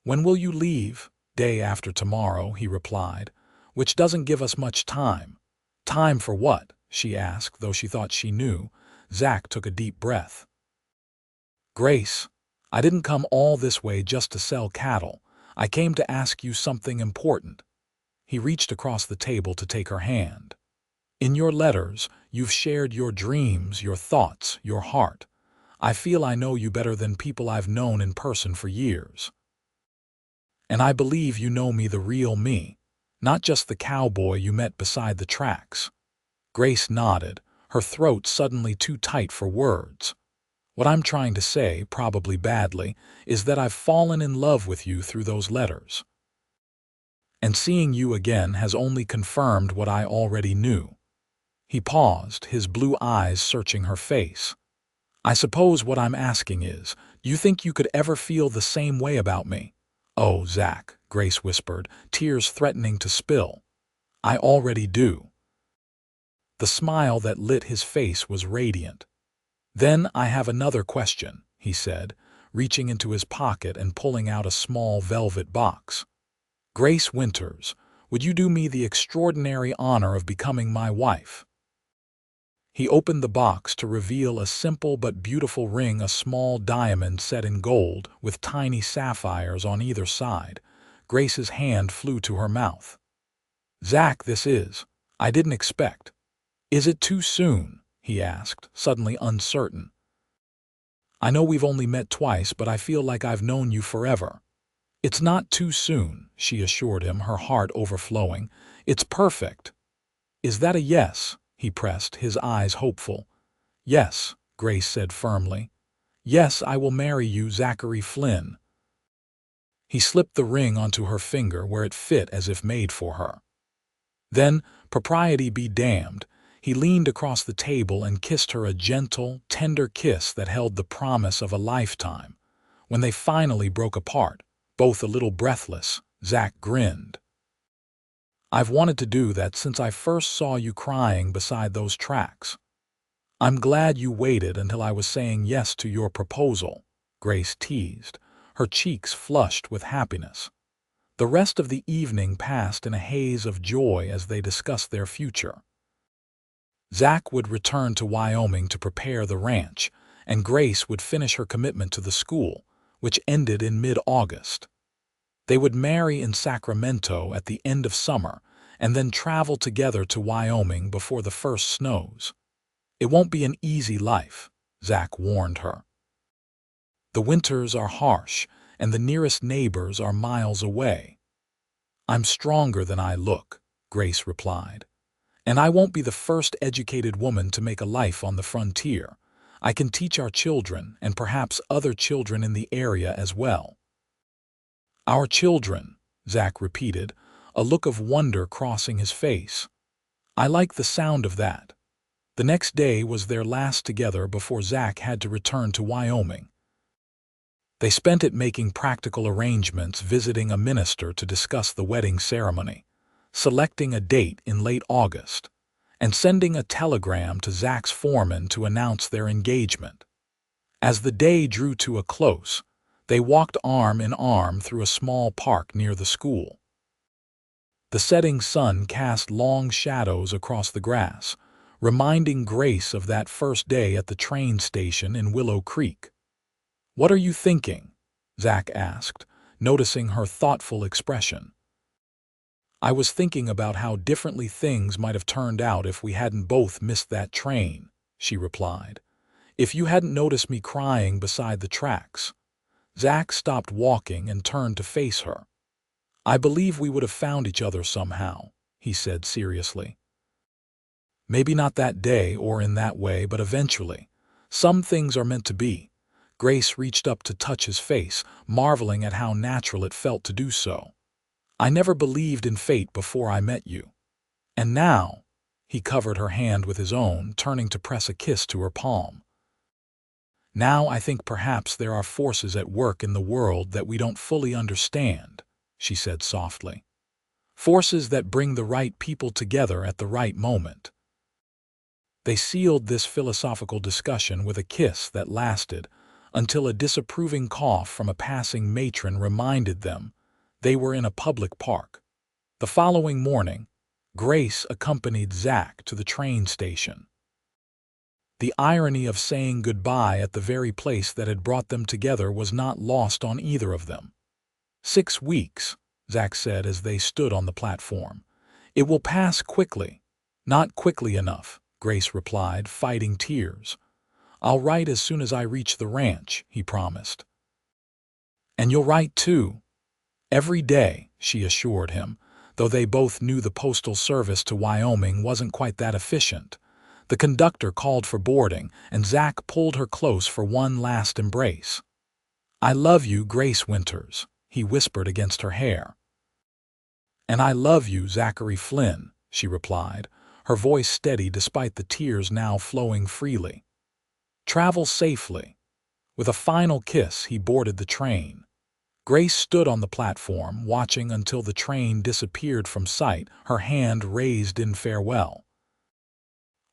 "When will you leave?" "Day after tomorrow," he replied, "which doesn't give us much time." "Time for what?" she asked, though she thought she knew. Zach took a deep breath. "Grace, I didn't come all this way just to sell cattle. I came to ask you something important." He reached across the table to take her hand. "In your letters, you've shared your dreams, your thoughts, your heart. I feel I know you better than people I've known in person for years. And I believe you know me, the real me, not just the cowboy you met beside the tracks." Grace nodded, her throat suddenly too tight for words. "What I'm trying to say, probably badly, is that I've fallen in love with you through those letters. And seeing you again has only confirmed what I already knew." He paused, his blue eyes searching her face. "I suppose what I'm asking is, do you think you could ever feel the same way about me?" "Oh, Zach," Grace whispered, tears threatening to spill. "I already do." The smile that lit his face was radiant. "Then I have another question," he said, reaching into his pocket and pulling out a small velvet box. "Grace Winters, would you do me the extraordinary honor of becoming my wife?" He opened the box to reveal a simple but beautiful ring, a small diamond set in gold with tiny sapphires on either side. Grace's hand flew to her mouth. "Zach, I didn't expect." "Is it too soon?" he asked, suddenly uncertain. "I know we've only met twice, but I feel like I've known you forever." "It's not too soon," she assured him, her heart overflowing. "It's perfect." "Is that a yes?" he pressed, his eyes hopeful. "Yes," Grace said firmly. "Yes, I will marry you, Zachary Flynn." He slipped the ring onto her finger where it fit as if made for her. Then, propriety be damned, he leaned across the table and kissed her, a gentle, tender kiss that held the promise of a lifetime. When they finally broke apart, both a little breathless, Zach grinned. "I've wanted to do that since I first saw you crying beside those tracks." "I'm glad you waited until I was saying yes to your proposal," Grace teased, her cheeks flushed with happiness. The rest of the evening passed in a haze of joy as they discussed their future. Zach would return to Wyoming to prepare the ranch, and Grace would finish her commitment to the school, which ended in mid-August. They would marry in Sacramento at the end of summer and then travel together to Wyoming before the first snows. "It won't be an easy life," Zach warned her. "The winters are harsh, and the nearest neighbors are miles away." "I'm stronger than I look," Grace replied. "And I won't be the first educated woman to make a life on the frontier. I can teach our children and perhaps other children in the area as well." Our children, Zach repeated, a look of wonder crossing his face. I like the sound of that. The next day was their last together before Zach had to return to Wyoming. They spent it making practical arrangements, visiting a minister to discuss the wedding ceremony, selecting a date in late August, and sending a telegram to Zach's foreman to announce their engagement. As the day drew to a close, they walked arm in arm through a small park near the school. The setting sun cast long shadows across the grass, reminding Grace of that first day at the train station in Willow Creek. "What are you thinking?" Zach asked, noticing her thoughtful expression. "I was thinking about how differently things might have turned out if we hadn't both missed that train," she replied. "If you hadn't noticed me crying beside the tracks." Zach stopped walking and turned to face her. "I believe we would have found each other somehow," he said seriously. "Maybe not that day or in that way, but eventually. Some things are meant to be." Grace reached up to touch his face, marveling at how natural it felt to do so. "I never believed in fate before I met you. And now," he covered her hand with his own, turning to press a kiss to her palm. "Now I think perhaps there are forces at work in the world that we don't fully understand," she said softly. "Forces that bring the right people together at the right moment." They sealed this philosophical discussion with a kiss that lasted until a disapproving cough from a passing matron reminded them they were in a public park. The following morning, Grace accompanied Zach to the train station. The irony of saying goodbye at the very place that had brought them together was not lost on either of them. 6 weeks, Zach said as they stood on the platform. "It will pass quickly." "Not quickly enough," Grace replied, fighting tears. "I'll write as soon as I reach the ranch," he promised. "And you'll write too." "Every day," she assured him, though they both knew the postal service to Wyoming wasn't quite that efficient. The conductor called for boarding, and Zach pulled her close for one last embrace. "I love you, Grace Winters," he whispered against her hair. "And I love you, Zachary Flynn," she replied, her voice steady despite the tears now flowing freely. "Travel safely." With a final kiss, he boarded the train. Grace stood on the platform, watching until the train disappeared from sight, her hand raised in farewell.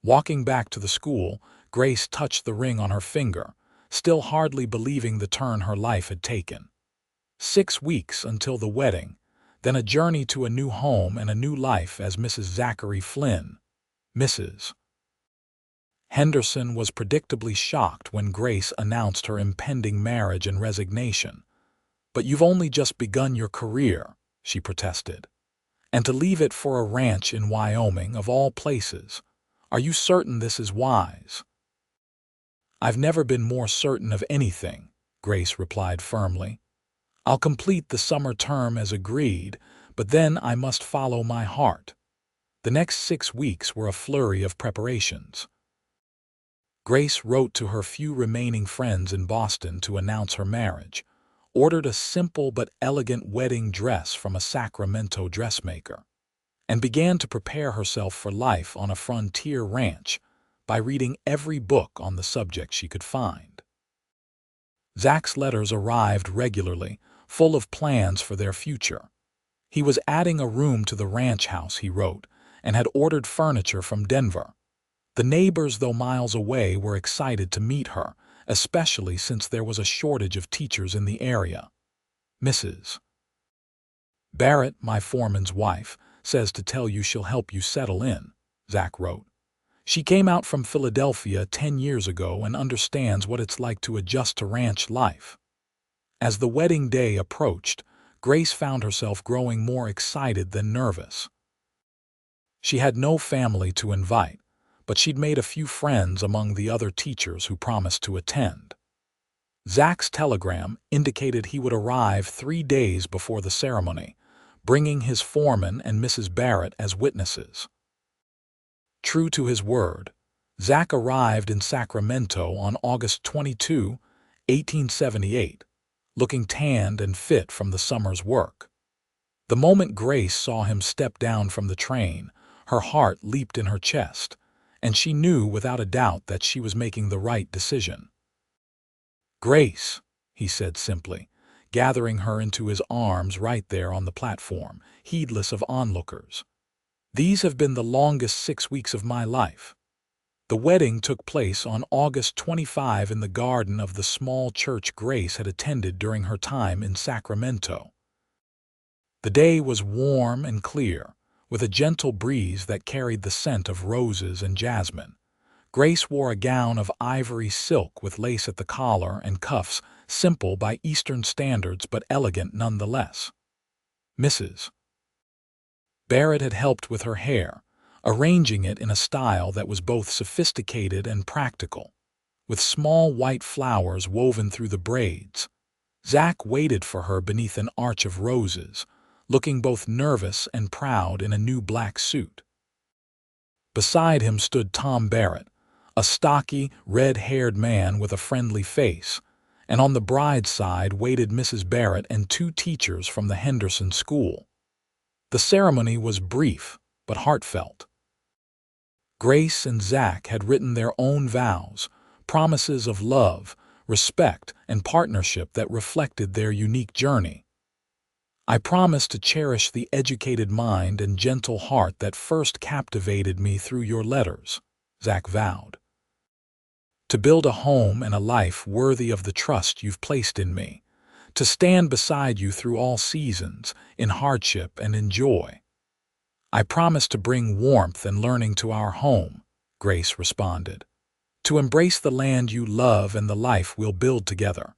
Walking back to the school, Grace touched the ring on her finger, still hardly believing the turn her life had taken. 6 weeks until the wedding, then a journey to a new home and a new life as Mrs. Zachary Flynn. Mrs. Henderson was predictably shocked when Grace announced her impending marriage and resignation. "But you've only just begun your career," she protested. "And to leave it for a ranch in Wyoming, of all places. Are you certain this is wise?" "I've never been more certain of anything," Grace replied firmly. "I'll complete the summer term as agreed, but then I must follow my heart." The next 6 weeks were a flurry of preparations. Grace wrote to her few remaining friends in Boston to announce her marriage, ordered a simple but elegant wedding dress from a Sacramento dressmaker, and began to prepare herself for life on a frontier ranch by reading every book on the subject she could find. Zach's letters arrived regularly, full of plans for their future. He was adding a room to the ranch house, he wrote, and had ordered furniture from Denver. The neighbors, though miles away, were excited to meet her, especially since there was a shortage of teachers in the area. "Mrs. Barrett, my foreman's wife, says to tell you she'll help you settle in," Zach wrote. "She came out from Philadelphia 10 years ago and understands what it's like to adjust to ranch life." As the wedding day approached, Grace found herself growing more excited than nervous. She had no family to invite, but she'd made a few friends among the other teachers who promised to attend. Zach's telegram indicated he would arrive 3 days before the ceremony, bringing his foreman and Mrs. Barrett as witnesses. True to his word, Zach arrived in Sacramento on August 22, 1878, looking tanned and fit from the summer's work. The moment Grace saw him step down from the train, her heart leaped in her chest, and she knew without a doubt that she was making the right decision. "Grace," he said simply, gathering her into his arms right there on the platform, heedless of onlookers. "These have been the longest 6 weeks of my life." The wedding took place on August 25 in the garden of the small church Grace had attended during her time in Sacramento. The day was warm and clear, with a gentle breeze that carried the scent of roses and jasmine. Grace wore a gown of ivory silk with lace at the collar and cuffs, simple by Eastern standards but elegant nonetheless. Mrs. Barrett had helped with her hair, arranging it in a style that was both sophisticated and practical, with small white flowers woven through the braids. Zach waited for her beneath an arch of roses, looking both nervous and proud in a new black suit. Beside him stood Tom Barrett, a stocky, red-haired man with a friendly face, and on the bride's side waited Mrs. Barrett and 2 teachers from the Henderson School. The ceremony was brief but heartfelt. Grace and Zach had written their own vows, promises of love, respect, and partnership that reflected their unique journey. "I promise to cherish the educated mind and gentle heart that first captivated me through your letters," Zach vowed. "To build a home and a life worthy of the trust you've placed in me. To stand beside you through all seasons, in hardship and in joy." "I promise to bring warmth and learning to our home," Grace responded. "To embrace the land you love and the life we'll build together.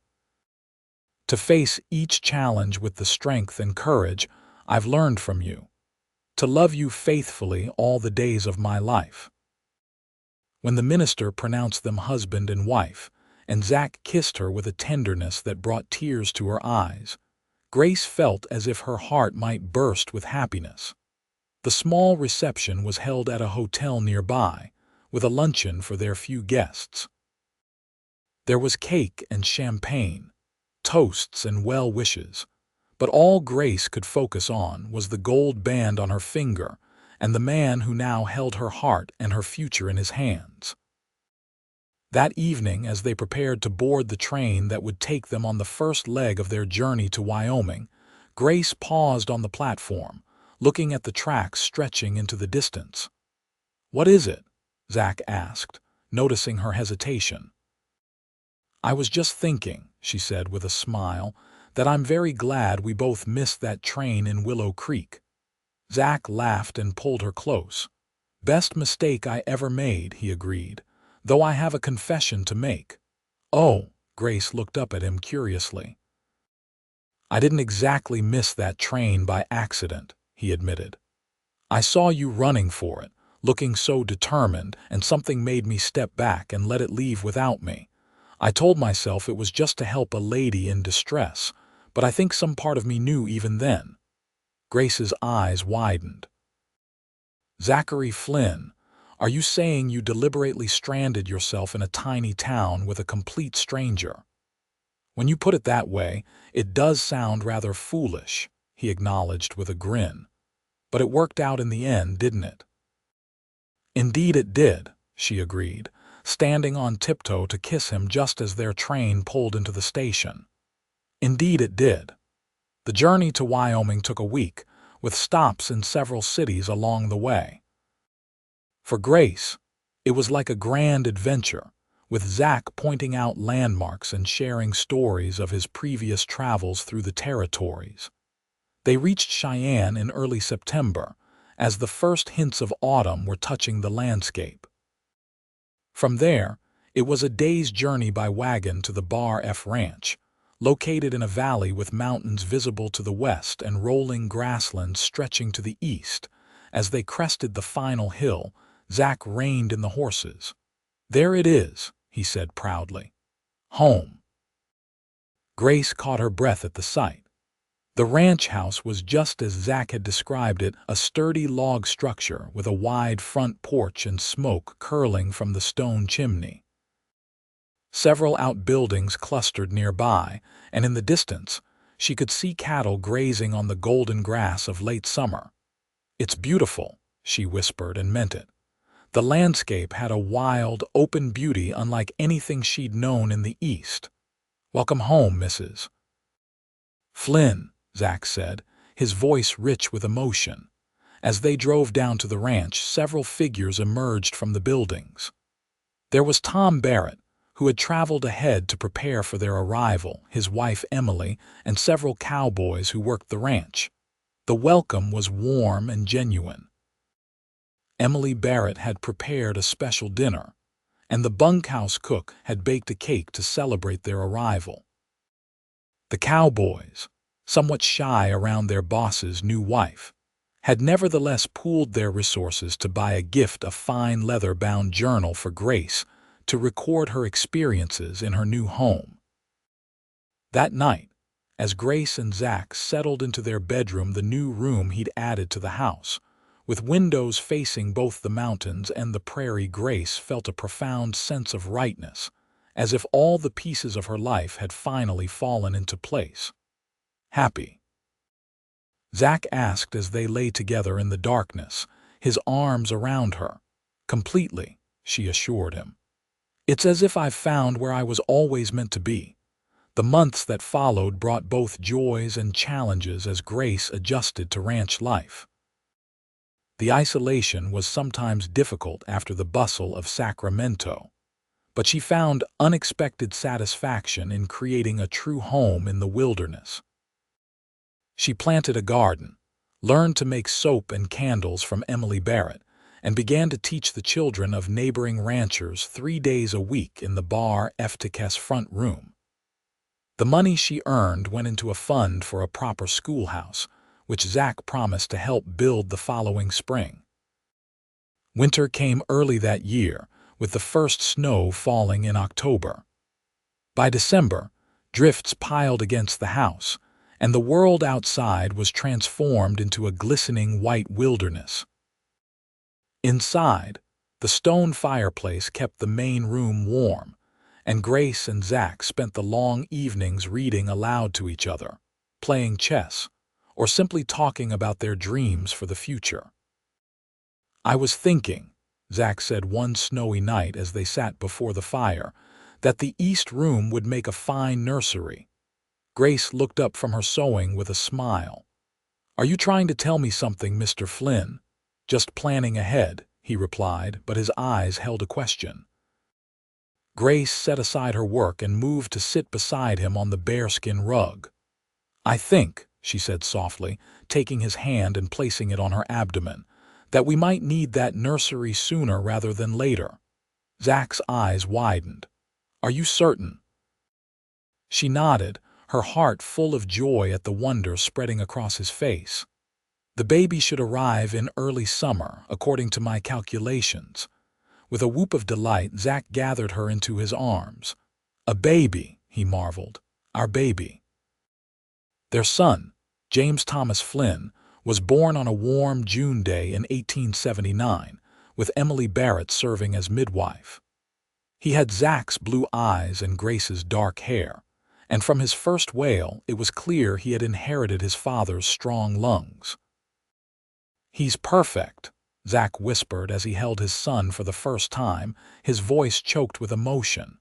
To face each challenge with the strength and courage I've learned from you. To love you faithfully all the days of my life." When the minister pronounced them husband and wife, and Zach kissed her with a tenderness that brought tears to her eyes, Grace felt as if her heart might burst with happiness. The small reception was held at a hotel nearby, with a luncheon for their few guests. There was cake and champagne, toasts and well wishes, but all Grace could focus on was the gold band on her finger and the man who now held her heart and her future in his hands. That evening, as they prepared to board the train that would take them on the first leg of their journey to Wyoming, Grace paused on the platform, looking at the tracks stretching into the distance. "What is it?" Zach asked, noticing her hesitation. "I was just thinking," she said with a smile, "that I'm very glad we both missed that train in Willow Creek." Zach laughed and pulled her close. "Best mistake I ever made," he agreed, "though I have a confession to make." "Oh," Grace looked up at him curiously. "I didn't exactly miss that train by accident," he admitted. "I saw you running for it, looking so determined, and something made me step back and let it leave without me. I told myself it was just to help a lady in distress, but I think some part of me knew even then." Grace's eyes widened. "Zachary Flynn, are you saying you deliberately stranded yourself in a tiny town with a complete stranger?" "When you put it that way, it does sound rather foolish," he acknowledged with a grin. "But it worked out in the end, didn't it?" "Indeed it did," she agreed, standing on tiptoe to kiss him just as their train pulled into the station. "Indeed it did." The journey to Wyoming took a week, with stops in several cities along the way. For Grace, it was like a grand adventure, with Zach pointing out landmarks and sharing stories of his previous travels through the territories. They reached Cheyenne in early September, as the first hints of autumn were touching the landscape. From there, it was a day's journey by wagon to the Bar F Ranch, located in a valley with mountains visible to the west and rolling grasslands stretching to the east. As they crested the final hill, Zach reined in the horses. "There it is," he said proudly. "Home." Grace caught her breath at the sight. The ranch house was just as Zach had described it, a sturdy log structure with a wide front porch and smoke curling from the stone chimney. Several outbuildings clustered nearby, and in the distance, she could see cattle grazing on the golden grass of late summer. "It's beautiful," she whispered, and meant it. The landscape had a wild, open beauty unlike anything she'd known in the East. "Welcome home, Mrs. Flynn," Zach said, his voice rich with emotion. As they drove down to the ranch, several figures emerged from the buildings. There was Tom Barrett, who had traveled ahead to prepare for their arrival, his wife Emily, and several cowboys who worked the ranch. The welcome was warm and genuine. Emily Barrett had prepared a special dinner, and the bunkhouse cook had baked a cake to celebrate their arrival. The cowboys, somewhat shy around their boss's new wife, had nevertheless pooled their resources to buy a gift, a fine leather-bound journal for Grace to record her experiences in her new home. That night, as Grace and Zach settled into their bedroom, the new room he'd added to the house, with windows facing both the mountains and the prairie, Grace felt a profound sense of rightness, as if all the pieces of her life had finally fallen into place. "Happy?" Zach asked as they lay together in the darkness, his arms around her. "Completely," she assured him. "It's as if I've found where I was always meant to be." The months that followed brought both joys and challenges as Grace adjusted to ranch life. The isolation was sometimes difficult after the bustle of Sacramento, but she found unexpected satisfaction in creating a true home in the wilderness. She planted a garden, learned to make soap and candles from Emily Barrett, and began to teach the children of neighboring ranchers 3 days a week in the bar FTK's front room. The money she earned went into a fund for a proper schoolhouse, which Zach promised to help build the following spring. Winter came early that year, with the first snow falling in October. By December, drifts piled against the house, and the world outside was transformed into a glistening white wilderness. Inside, the stone fireplace kept the main room warm, and Grace and Zach spent the long evenings reading aloud to each other, playing chess, or simply talking about their dreams for the future. "I was thinking," Zach said one snowy night as they sat before the fire, "that the East Room would make a fine nursery." Grace looked up from her sewing with a smile. "Are you trying to tell me something, Mr. Flynn?" "Just planning ahead," he replied, but his eyes held a question. Grace set aside her work and moved to sit beside him on the bearskin rug. "I think," she said softly, taking his hand and placing it on her abdomen, "that we might need that nursery sooner rather than later." Zach's eyes widened. "Are you certain?" She nodded, her heart full of joy at the wonder spreading across his face. "The baby should arrive in early summer, according to my calculations." With a whoop of delight, Zach gathered her into his arms. "A baby," he marveled. "Our baby." Their son, James Thomas Flynn, was born on a warm June day in 1879, with Emily Barrett serving as midwife. He had Zach's blue eyes and Grace's dark hair, and from his first wail it was clear he had inherited his father's strong lungs. "He's perfect," Zach whispered as he held his son for the first time, his voice choked with emotion.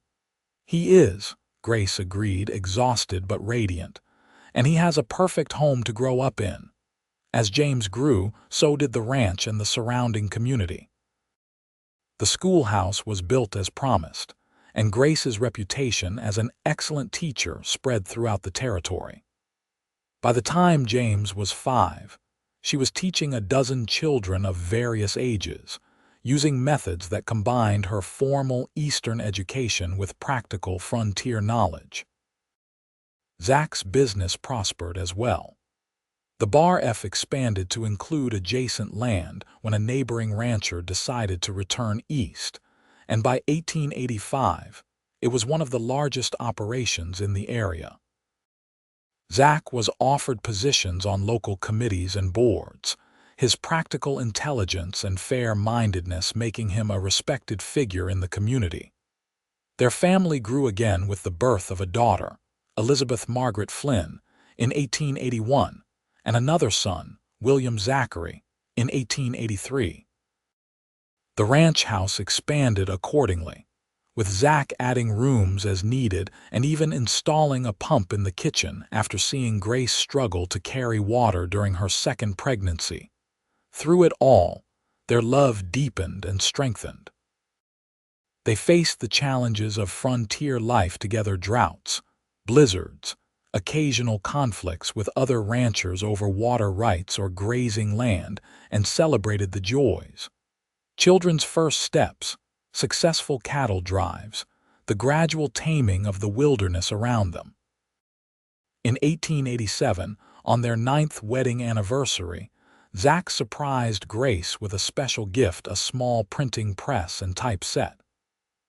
"He is," Grace agreed, exhausted but radiant, "and he has a perfect home to grow up in." As James grew, so did the ranch and the surrounding community. The schoolhouse was built as promised, and Grace's reputation as an excellent teacher spread throughout the territory. By the time James was 5, she was teaching a dozen children of various ages, using methods that combined her formal Eastern education with practical frontier knowledge. Zach's business prospered as well. The Bar F expanded to include adjacent land when a neighboring rancher decided to return east, and by 1885, it was one of the largest operations in the area. Zach was offered positions on local committees and boards, his practical intelligence and fair-mindedness making him a respected figure in the community. Their family grew again with the birth of a daughter, Elizabeth Margaret Flynn, in 1881, and another son, William Zachary, in 1883. The ranch house expanded accordingly, with Zach adding rooms as needed and even installing a pump in the kitchen after seeing Grace struggle to carry water during her second pregnancy. Through it all, their love deepened and strengthened. They faced the challenges of frontier life together: droughts, blizzards, occasional conflicts with other ranchers over water rights or grazing land, and celebrated the joys. Children's first steps, successful cattle drives, the gradual taming of the wilderness around them. In 1887, on their 9th wedding anniversary, Zach surprised Grace with a special gift: a small printing press and typeset.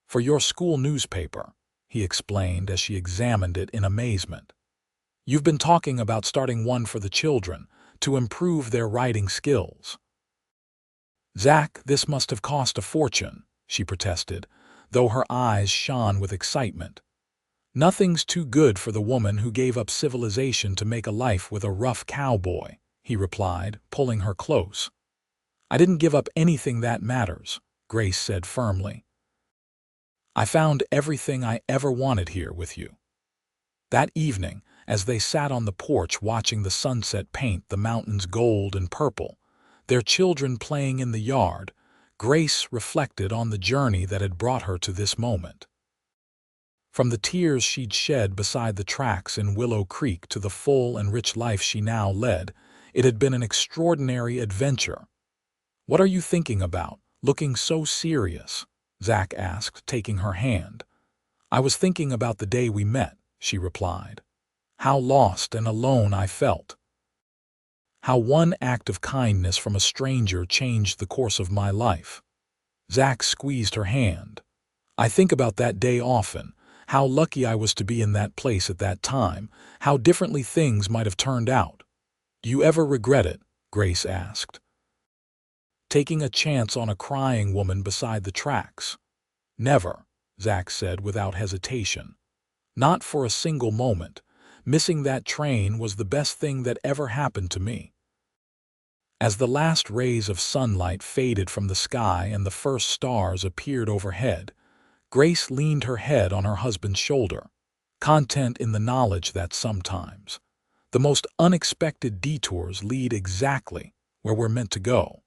"For your school newspaper," he explained as she examined it in amazement. "You've been talking about starting one for the children to improve their writing skills." "Zach, this must have cost a fortune," she protested, though her eyes shone with excitement. "Nothing's too good for the woman who gave up civilization to make a life with a rough cowboy," he replied, pulling her close. "I didn't give up anything that matters," Grace said firmly. "I found everything I ever wanted here with you." That evening, as they sat on the porch watching the sunset paint the mountains gold and purple, their children playing in the yard, Grace reflected on the journey that had brought her to this moment. From the tears she'd shed beside the tracks in Willow Creek to the full and rich life she now led, it had been an extraordinary adventure. "What are you thinking about, looking so serious?" Zach asked, taking her hand. "I was thinking about the day we met," she replied. "How lost and alone I felt. How one act of kindness from a stranger changed the course of my life." Zach squeezed her hand. "I think about that day often, how lucky I was to be in that place at that time, how differently things might have turned out." "Do you ever regret it?" Grace asked. "Taking a chance on a crying woman beside the tracks?" "Never," Zach said without hesitation. "Not for a single moment. Missing that train was the best thing that ever happened to me." As the last rays of sunlight faded from the sky and the first stars appeared overhead, Grace leaned her head on her husband's shoulder, content in the knowledge that sometimes the most unexpected detours lead exactly where we're meant to go.